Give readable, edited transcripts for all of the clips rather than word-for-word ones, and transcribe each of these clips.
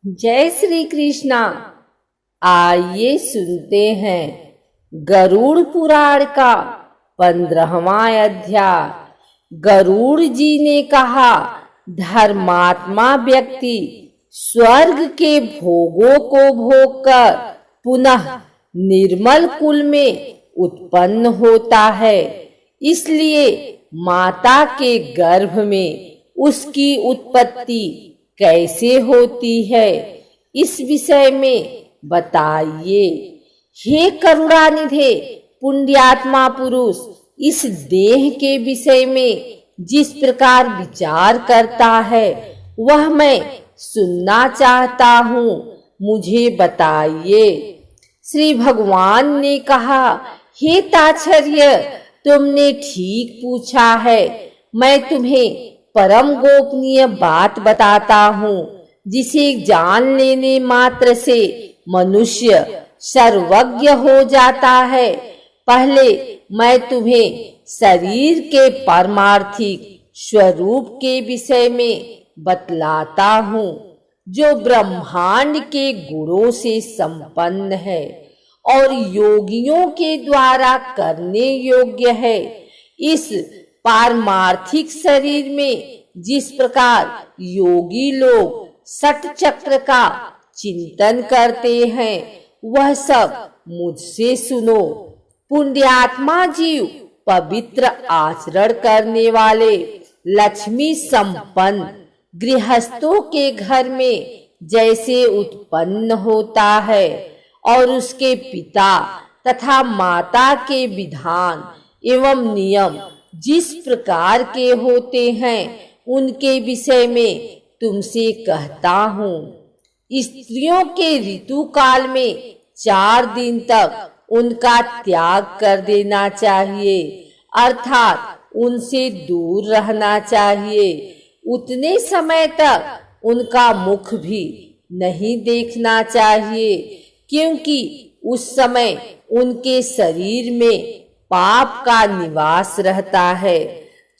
जय श्री कृष्णा। आइए सुनते हैं गरुड़ पुराण का 15वां अध्याय। गरुड़ जी ने कहा, धर्मात्मा व्यक्ति स्वर्ग के भोगों को भोगकर पुनः निर्मल कुल में उत्पन्न होता है। इसलिए माता के गर्भ में उसकी उत्पत्ति कैसे होती है, इस विषय में बताइए। हे करुणानिधे पुण्यात्मा पुरुष, इस देह के विषय में जिस प्रकार विचार करता है वह मैं सुनना चाहता हूँ, मुझे बताइए। श्री भगवान ने कहा, हे ताच्छर्य, तुमने ठीक पूछा है। मैं तुम्हें परम गोपनीय बात बताता हूँ, जिसे जान लेने मात्र से मनुष्य सर्वज्ञ हो जाता है। पहले मैं तुम्हें शरीर के पारमार्थिक स्वरूप के विषय में बतलाता हूँ, जो ब्रह्मांड के गुणों से संपन्न है और योगियों के द्वारा करने योग्य है। इस पारमार्थिक शरीर में जिस प्रकार योगी लोग षट चक्र का चिंतन करते हैं, वह सब मुझसे सुनो। पुण्यात्मा जीव पवित्र आचरण करने वाले लक्ष्मी संपन्न गृहस्थों के घर में जैसे उत्पन्न होता है और उसके पिता तथा माता के विधान एवं नियम जिस प्रकार के होते हैं, उनके विषय में तुमसे कहता हूँ। स्त्रियों के ऋतु काल में 4 दिन तक उनका त्याग कर देना चाहिए, अर्थात उनसे दूर रहना चाहिए। उतने समय तक उनका मुख भी नहीं देखना चाहिए, क्योंकि उस समय उनके शरीर में पाप का निवास रहता है।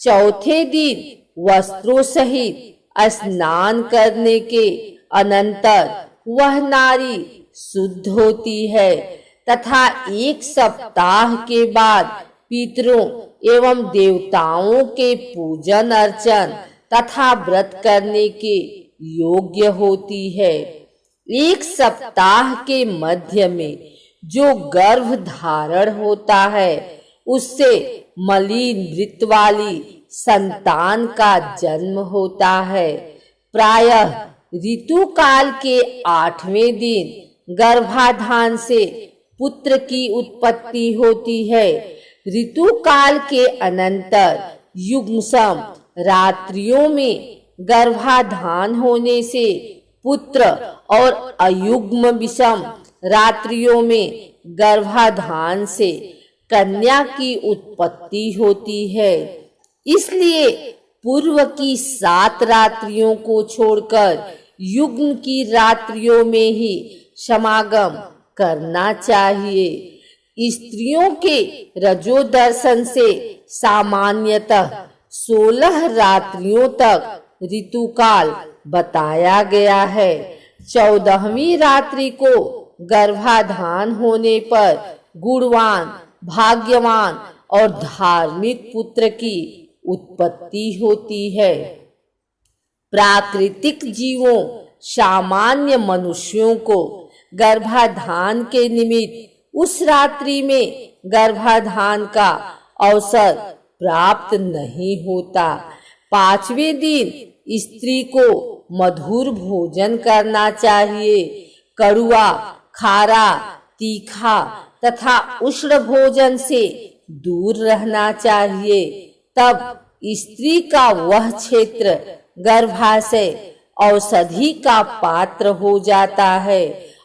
चौथे दिन वस्त्रों सहित स्नान करने के अनंतर वह नारी शुद्ध होती है तथा 1 सप्ताह के बाद पितरों एवं देवताओं के पूजन अर्चन तथा व्रत करने के योग्य होती है। 1 सप्ताह के मध्य में जो गर्भ धारण होता है, उससे मलिन वृत्त वाली संतान का जन्म होता है। प्रायः ऋतु काल के 8वें दिन गर्भाधान से पुत्र की उत्पत्ति होती है। ऋतु काल के अनंतर युग्मसम रात्रियों में गर्भाधान होने से पुत्र और अयुग्म विषम रात्रियों में गर्भाधान से कन्या की उत्पत्ति होती है। इसलिए पूर्व की 7 रात्रियों को छोड़कर युग्म की रात्रियों में ही समागम करना चाहिए। स्त्रियों के रजो दर्शन से सामान्यतः 16 रात्रियों तक ऋतुकाल बताया गया है। 14वीं रात्रि को गर्भाधान होने पर गुणवान, भाग्यवान और धार्मिक पुत्र की उत्पत्ति होती है। प्राकृतिक जीवों, सामान्य मनुष्यों को गर्भाधान के निमित्त उस रात्रि में गर्भाधान का अवसर प्राप्त नहीं होता। 5वें दिन स्त्री को मधुर भोजन करना चाहिए। कड़ुआ, खारा, तीखा तथा उष्ण भोजन से दूर रहना चाहिए। तब स्त्री का वह क्षेत्र गर्भाशय औषधि का पात्र हो जाता है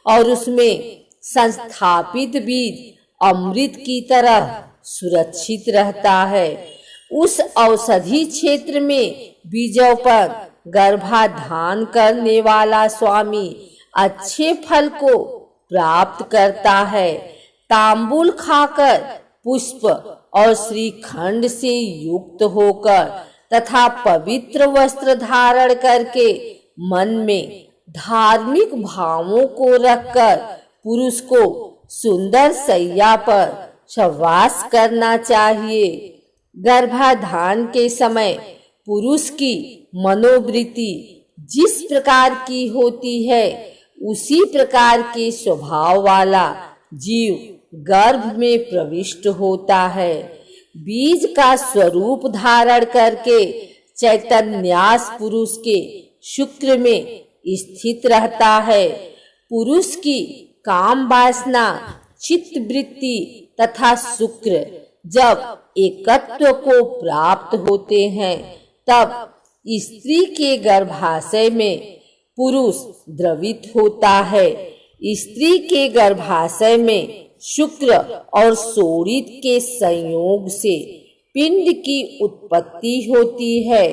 और उसमें संस्थापित बीज अमृत की तरह सुरक्षित रहता है। उस औषधि क्षेत्र में बीजों पर गर्भाधान करने वाला स्वामी अच्छे फल को प्राप्त करता है। तांबूल खाकर, पुष्प और श्रीखंड से युक्त होकर तथा पवित्र वस्त्र धारण करके मन में धार्मिक भावों को रखकर पुरुष को सुंदर सैया पर शवास करना चाहिए। गर्भाधान के समय पुरुष की मनोवृत्ति जिस प्रकार की होती है, उसी प्रकार के स्वभाव वाला जीव गर्भ में प्रविष्ट होता है। बीज का स्वरूप धारण करके चैतन्यास पुरुष के शुक्र में स्थित रहता है। पुरुष की काम वासना, चित्त वृत्ति तथा शुक्र जब एकत्व को प्राप्त होते हैं, तब स्त्री के गर्भाशय में पुरुष द्रवित होता है। स्त्री के गर्भाशय में शुक्र और शोणित के संयोग से पिंड की उत्पत्ति होती है।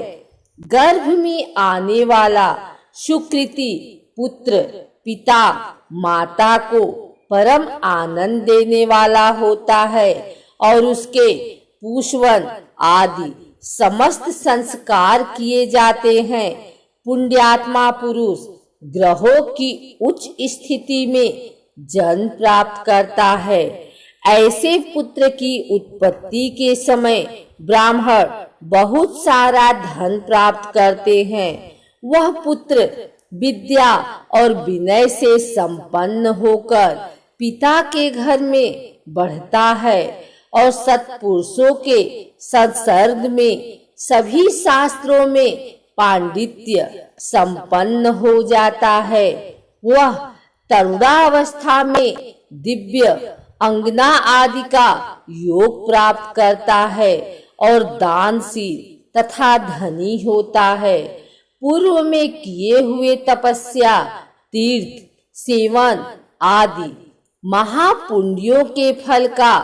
गर्भ में आने वाला सुकृति पुत्र पिता माता को परम आनंद देने वाला होता है और उसके पुष्पवन आदि समस्त संस्कार किए जाते हैं। पुण्यात्मा पुरुष ग्रहों की उच्च स्थिति में जन्म प्राप्त करता है। ऐसे पुत्र की उत्पत्ति के समय ब्राह्मण बहुत सारा धन प्राप्त करते हैं। वह पुत्र विद्या और विनय से संपन्न होकर पिता के घर में बढ़ता है और सत्पुरुषों के संसर्ग में सभी शास्त्रों में पांडित्य संपन्न हो जाता है। वह तरुणावस्था में दिव्य अंगना आदि का योग प्राप्त करता है और दानशील तथा धनी होता है। पूर्व में किए हुए तपस्या, तीर्थ, सेवन आदि महापुण्यों के फल का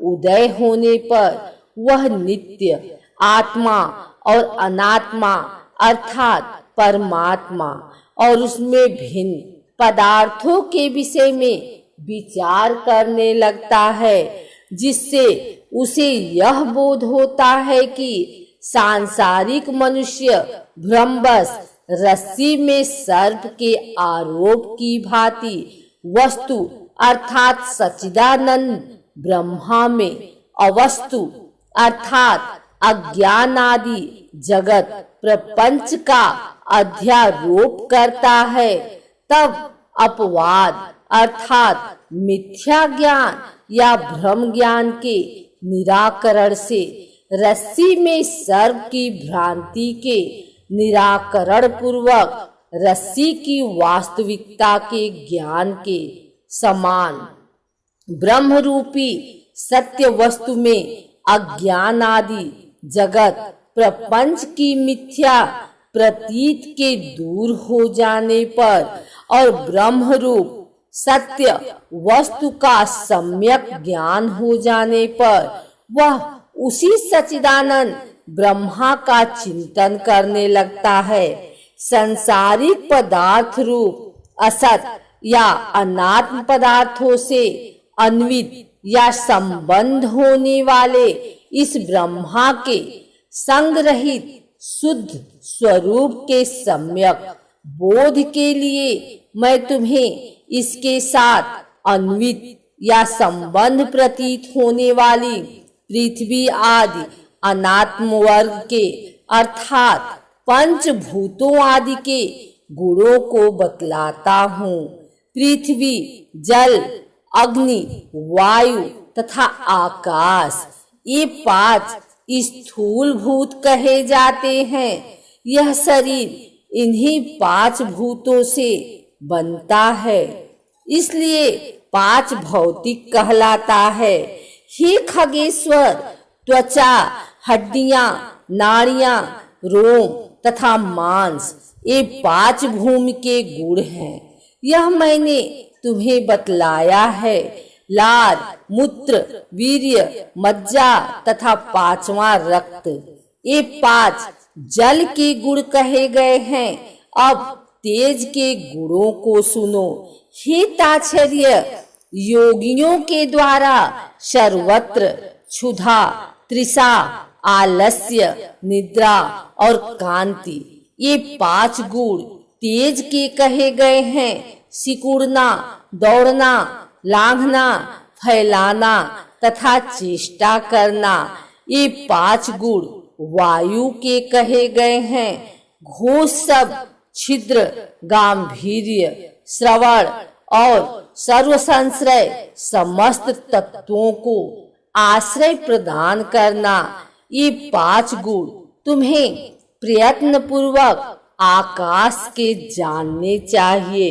उदय होने पर वह नित्य आत्मा और अनात्मा अर्थात परमात्मा और उसमें भिन्न पदार्थों के विषय में विचार करने लगता है, जिससे उसे यह बोध होता है कि सांसारिक मनुष्य भ्रमवश रस्सी में सर्प के आरोप की भांति वस्तु अर्थात सच्चिदानंद ब्रह्मा में अवस्तु अर्थात अज्ञान आदि जगत प्रपंच का अध्यारोप करता है। तब अपवाद अर्थात मिथ्या ज्ञान या भ्रम ज्ञान के निराकरण से रस्सी में सर्प की भ्रांति के निराकरण पूर्वक रस्सी की वास्तविकता के ज्ञान के समान ब्रह्म रूपी सत्य वस्तु में अज्ञान आदि जगत प्रपंच की मिथ्या प्रतीत के दूर हो जाने पर और ब्रह्म रूप सत्य वस्तु का सम्यक ज्ञान हो जाने पर वह उसी सच्चिदानंद ब्रह्मा का चिंतन करने लगता है। संसारिक पदार्थ रूप असत या अनात्म पदार्थों से अन्वित या संबंध होने वाले इस ब्रह्मा के संग रहित शुद्ध स्वरूप के सम्यक बोध के लिए मैं तुम्हें इसके साथ अन्वित या संबंध प्रतीत होने वाली पृथ्वी आदि अनात्म वर्ग के अर्थात पंचभूतों आदि के गुणों को बतलाता हूँ। पृथ्वी, जल, अग्नि, वायु तथा आकाश ये 5 स्थूल भूत कहे जाते हैं। यह शरीर इन्हीं 5 भूतों से बनता है, इसलिए 5 भौतिक कहलाता है। हे खगेश्वर, त्वचा, हड्डियां, नाड़ियां, रोम तथा मांस ये 5 भूमि के गुण हैं। यह मैंने तुम्हें बतलाया है। लार, मूत्र, वीर्य, मज्जा तथा 5वां रक्त ये 5 जल के गुण कहे गए हैं। अब तेज के गुणों को सुनो। हे ताच्छर्य, योगियों के द्वारा सर्वत्र क्षुधा, तृषा, आलस्य, निद्रा और कांति ये 5 गुण तेज के कहे गए हैं सिकुड़ना, दौड़ना, लांघना, फैलाना तथा चेष्टा करना। ये 5 गुण वायु के कहे गए हैं घोष, सब, छिद्र, गांभीर्य, श्रवण और सर्वसंश्रय समस्त तत्वों को आश्रय प्रदान करना। ये 5 गुण तुम्हें प्रयत्न पूर्वक आकाश के जानने चाहिए।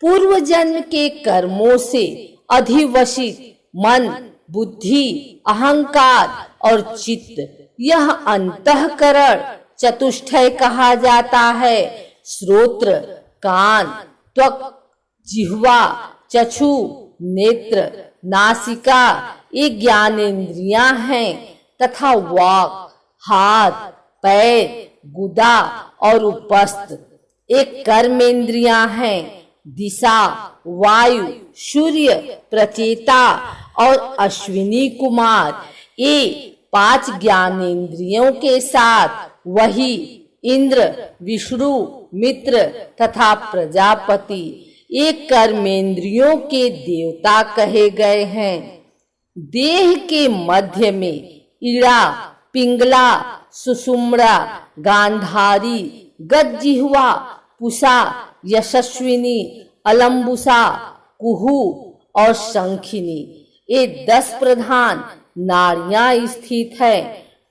पूर्व जन्म के कर्मों से अधिवशित मन, बुद्धि, अहंकार और चित्त, यह अंतःकरण चतुष्टय कहा जाता है। श्रोत्र, कान, त्वक, जिह्वा, चक्षु, नेत्र, नासिका ये ज्ञानेंद्रियां हैं तथा वाक, हाथ, पैर, गुदा और उपस्थ एक कर्मेंद्रियां हैं। दिशा, वायु, सूर्य, प्रचेता और अश्विनी कुमार ये 5 ज्ञानेंद्रियों के साथ वही इंद्र, विष्णु, मित्र तथा प्रजापति एक कर्मेंद्रियों के देवता कहे गए हैं। देह के मध्य में इड़ा, पिंगला, सुषुम्ना, गांधारी, गज्जिह्वा, पुषा, यशस्विनी, अलम्बुसा, कुहू और शंखिनी ये 10 प्रधान नाड़ियां स्थित है।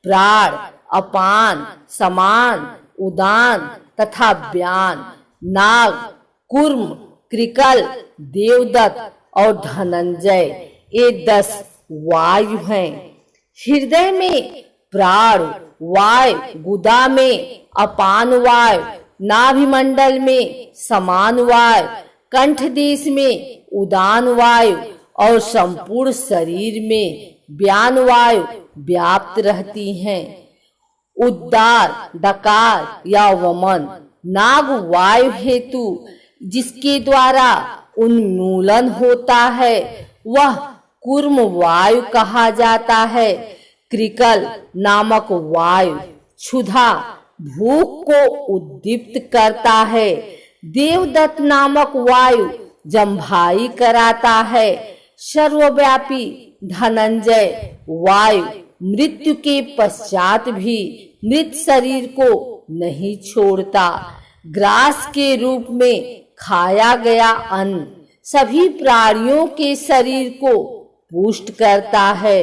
प्राण, अपान, समान, उदान तथा व्यान, नाग, कूर्म, कृकल, देवदत्त और धनंजय ये 10 वायु हैं। हृदय में प्राण वायु, गुदा में अपान वायु, नाभिमंडल में समान वायु, कंठ देश में उदान वायु और संपूर्ण शरीर में व्यान वायु व्याप्त रहती हैं। उद्गार, डकार या वमन नाग वायु हेतु जिसके द्वारा उन्मूलन होता है वह कूर्म वायु कहा जाता है। कृकल नामक वायु क्षुधा, भूख को उद्दीप्त करता है। देवदत्त नामक वायु जम्भाई कराता है। सर्वव्यापी धनंजय वायु मृत्यु के पश्चात भी मृत शरीर को नहीं छोड़ता। ग्रास के रूप में खाया गया अन्न सभी प्राणियों के शरीर को पुष्ट करता है।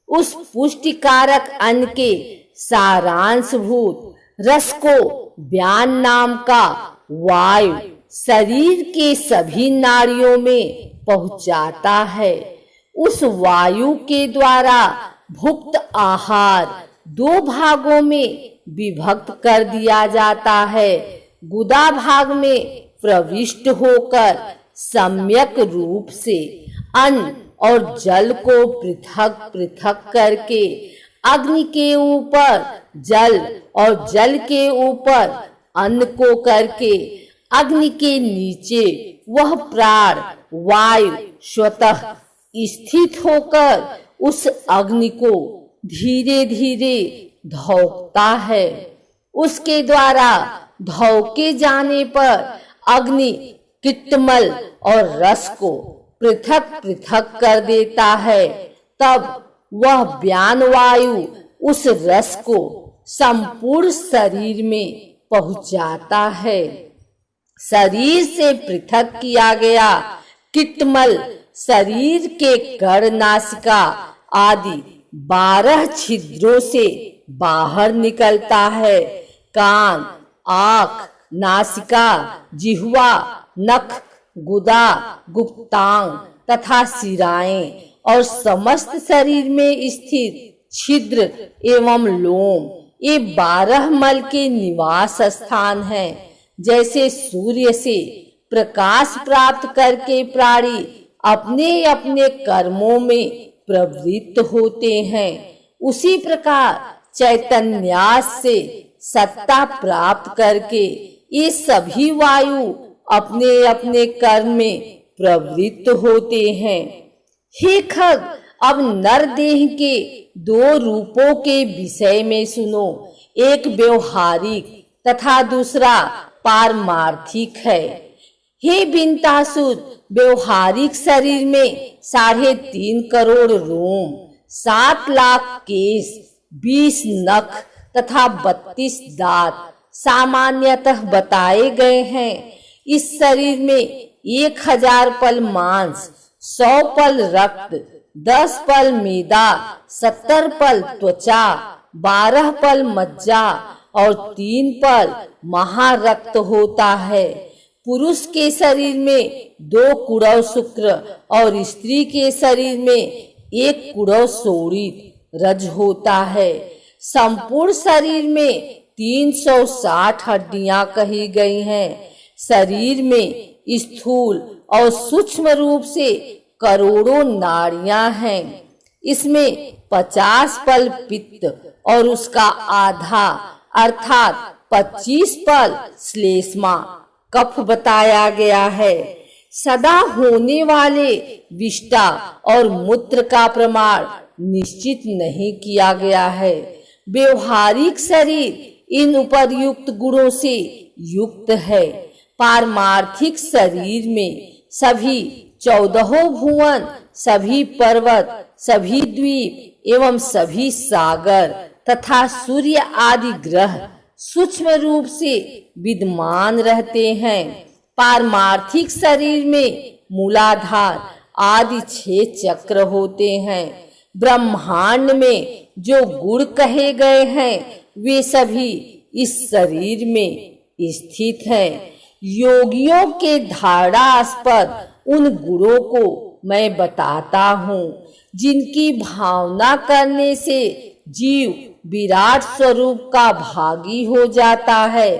उस पुष्टिकारक अन्न के सारांशभूत रस को व्यान नाम का वायु शरीर के सभी नाड़ियों में पहुंचाता है। उस वायु के द्वारा भुक्त आहार 2 भागों में विभक्त कर दिया जाता है। गुदा भाग में प्रविष्ट होकर सम्यक रूप से अन्न और जल को पृथक पृथक करके अग्नि के ऊपर जल और जल के ऊपर अन्न को करके अग्नि के नीचे वह प्राण वायु स्वतः स्थित होकर उस अग्नि को धीरे धीरे धौकता है। उसके द्वारा धौके जाने पर अग्नि कीटमल और रस को पृथक पृथक कर देता है। तब वह व्यान वायु उस रस को संपूर्ण शरीर में पहुंचाता है। शरीर से पृथक किया गया कीटमल शरीर के कर्ण, नासिका आदि 12 छिद्रों से बाहर निकलता है। कान, आँख, नासिका, जिह्वा, नख, गुदा, गुप्तांग तथा सिराएं और समस्त शरीर में स्थित छिद्र एवं लोम ये 12 मल के निवास स्थान हैं। जैसे सूर्य से प्रकाश प्राप्त करके प्राणी अपने अपने कर्मों में प्रवृत्त होते हैं, उसी प्रकार चैतन्यास से सत्ता प्राप्त करके ये सभी वायु अपने अपने कर्म में प्रवृत्त होते हैं। हे खग, अब नर देह के 2 रूपों के विषय में सुनो। एक व्यवहारिक तथा दूसरा पारमार्थिक है। हे बिनतासुर, व्यवहारिक शरीर में 3.5 करोड़ रोम, 7 लाख केस, 20 नख तथा 32 दांत सामान्यतः बताए गए हैं। इस शरीर में 1000 पल मांस, 100 पल रक्त, 10 पल मेदा, 70 पल त्वचा, 12 पल मज्जा और 3 पल महारक्त होता है। पुरुष के शरीर में 2 कुड़व शुक्र और स्त्री के शरीर में 1 कुड़व शोणित रज होता है। संपूर्ण शरीर में 360 हड्डियां कही गई हैं। शरीर में स्थूल और सूक्ष्म रूप से करोड़ों नाड़ियां हैं। इसमें 50 पल पित्त और उसका आधा अर्थात 25 पल श्लेष्मा कफ बताया गया है। सदा होने वाले विष्टा और मूत्र का प्रमाण निश्चित नहीं किया गया है। व्यवहारिक शरीर इन उपर्युक्त गुणों से युक्त है। पारमार्थिक शरीर में सभी 14 भुवन, सभी पर्वत, सभी द्वीप एवं सभी सागर तथा सूर्य आदि ग्रह सूक्ष्म रूप से विद्यमान रहते हैं। पारमार्थिक शरीर में मूलाधार आदि 6 चक्र होते हैं। ब्रह्मांड में जो गुण कहे गए हैं वे सभी इस शरीर में स्थित हैं। योगियों के धारणास्पद उन गुणों को मैं बताता हूँ जिनकी भावना करने से जीव विराट स्वरूप का भागी हो जाता है।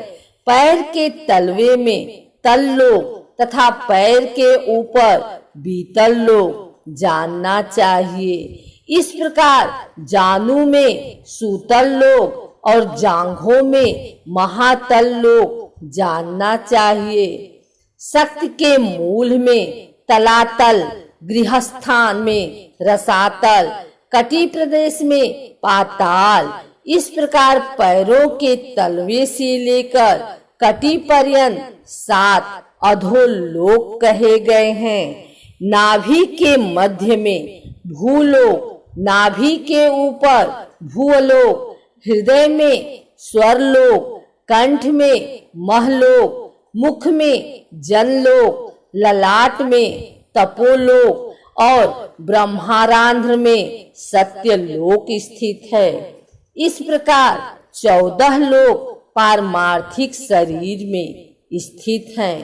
पैर के तलवे में तल्लोक तथा पैर के ऊपर बीतल लोक जानना चाहिए। इस प्रकार जानू में सूतल लोक और जांघों में महातल लोक जानना चाहिए। शक्ति के मूल में तलातल, गृहस्थान में रसातल, कटी प्रदेश में पाताल, इस प्रकार पैरों के तलवे से लेकर कटी पर्यंत 7 अधोलोक कहे गए हैं। नाभि के मध्य में भूलोक, नाभि के ऊपर भूलोक, हृदय में स्वरलोक, कंठ में महलोक, मुख में जनलोक, ललाट में तपोलोक और ब्रह्मारंध्र में सत्यलोक स्थित है। इस प्रकार 14 लोक पारमार्थिक शरीर में स्थित हैं।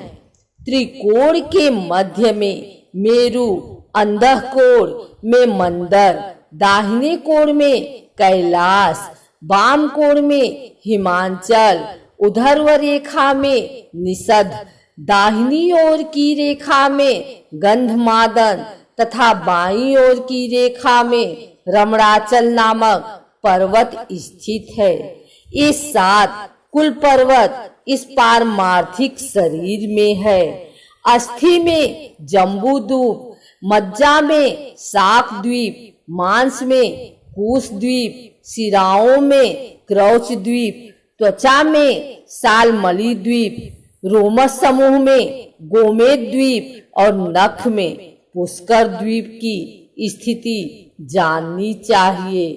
त्रिकोण के मध्य में मेरु, अंधः कोण में मंदर, दाहिने कोण में कैलाश, वाम कोण में हिमांचल, ऊर्ध्व रेखा में निषद, दाहिनी ओर की रेखा में गंधमादन तथा बाईं ओर की रेखा में रमणाचल नामक पर्वत स्थित है। ये 7 कुल पर्वत इस पारमार्थिक शरीर में है। अस्थि में जम्बूद्वीप, मज्जा में शाक द्वीप, मांस में कुश द्वीप, शिराओं में क्रौच द्वीप, त्वचा में सालमली द्वीप, रोमस समूह में गोमेद द्वीप और नख में पुष्कर द्वीप की स्थिति जाननी चाहिए।